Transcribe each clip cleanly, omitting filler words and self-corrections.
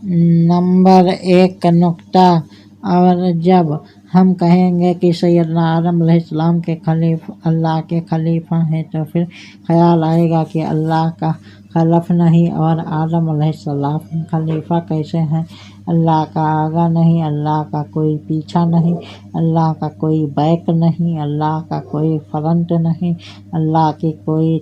Number 1 کا نقطہ، اور جب ہم کہیں گے کہ سیدنا آدم علیہ السلام کے اللہ کے خلیفہ ہیں تو پھر خیال آئے گا کہ اللہ کا خلف نہیں اور آدم علیہ السلام خلیفہ کیسے ہیں؟ اللہ کا آگا نہیں، اللہ کا کوئی پیچھا نہیں، اللہ کا کوئی بیک نہیں، اللہ کا کوئی فرنٹ نہیں، اللہ کی کوئی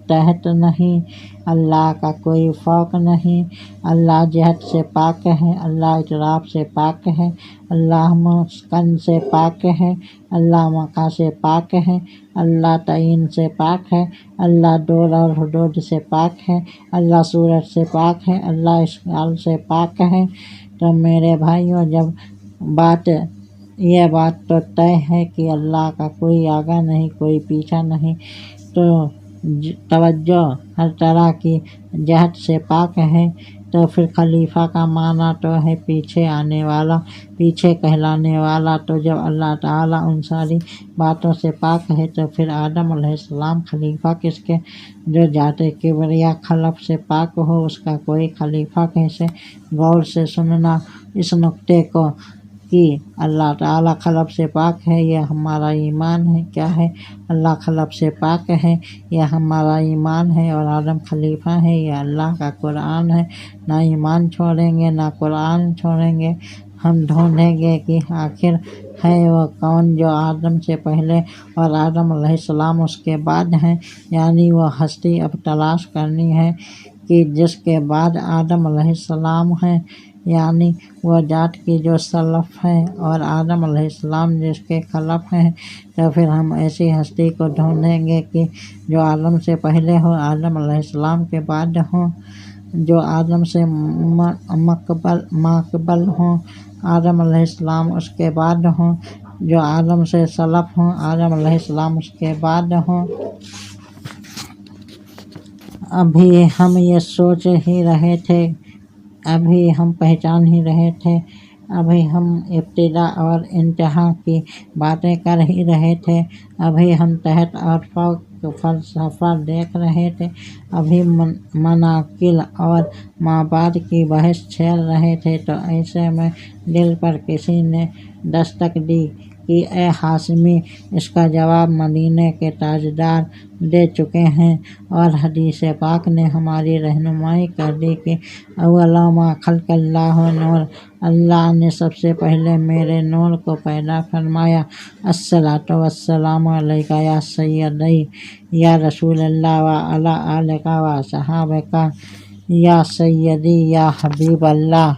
تحت نہیں، اللہ کا کوئی فوق نہیں، اللہ جہت سے پاک ہے، اللہ اطراف سے پاک ہے، اللہ مسکن سے پاک ہے، اللہ مکان سے پاک ہے، اللہ تعین سے پاک ہے، اللہ دور اور حدود سے پاک ہے، اللہ صورت سے پاک ہے، اللہ اشکال سے پاک ہے۔ تو میرے بھائیوں، جب یہ بات تو طے ہے کہ اللہ کا کوئی آگا نہیں، کوئی پیچھا نہیں، تو توجہ ہر طرح کی جہت سے پاک ہے، تو پھر خلیفہ کا معنی تو ہے پیچھے آنے والا، پیچھے کہلانے والا۔ تو جب اللہ تعالیٰ ان ساری باتوں سے پاک ہے تو پھر آدم علیہ السلام خلیفہ کس کے؟ جو ذات کبریا خلف سے پاک ہو اس کا کوئی خلیفہ کیسے؟ غور سے سننا اس نقطے کو کہ اللہ تعالیٰ خلف سے پاک ہے، یہ ہمارا ایمان ہے۔ کیا ہے؟ اللہ خلف سے پاک ہے، یہ ہمارا ایمان ہے، اور آدم خلیفہ ہے، یہ اللہ کا قرآن ہے۔ نہ ایمان چھوڑیں گے نہ قرآن چھوڑیں گے، ہم ڈھونڈیں گے کہ آخر ہے وہ کون جو آدم سے پہلے اور آدم علیہ السلام اس کے بعد ہیں، یعنی وہ ہستی اب تلاش کرنی ہے کہ جس کے بعد آدم علیہ السلام ہیں، یعنی وہ ذات کی جو سلف ہے، اور آدم علیہ السلام جس کے خلف ہیں۔ تو پھر ہم ایسی ہستی کو ڈھونڈیں گے کہ جو آدم سے پہلے ہو، آدم علیہ السلام کے بعد ہوں، جو آدم سے ماقبل ہوں، آدم علیہ السلام اس کے بعد ہوں، جو آدم سے سلف ہوں، آدم علیہ السلام اس کے بعد ہوں۔ ابھی ہم یہ سوچ ہی رہے تھے، ابھی ہم پہچان ہی رہے تھے، ابھی ہم ابتدا اور انتہا کی باتیں کر ہی رہے تھے، ابھی ہم تحت اور فوق فلسفہ دیکھ رہے تھے، ابھی مناقل اور مابعد کی بحث چھیڑ رہے تھے۔ تو ایسے میں دل پر کسی نے دستک دی کہ اے ہاشمی، اس کا جواب مدینے کے تاجدار دے چکے ہیں، اور حدیث پاک نے ہماری رہنمائی کر دی کہ اول ما خلق اللہ نور، اللہ نے سب سے پہلے میرے نور کو پیدا فرمایا۔ الصلاۃ والسلام علیک یا سیدی یا رسول اللہ و علی آلک و صحابک یا سیدی یا حبیب اللہ۔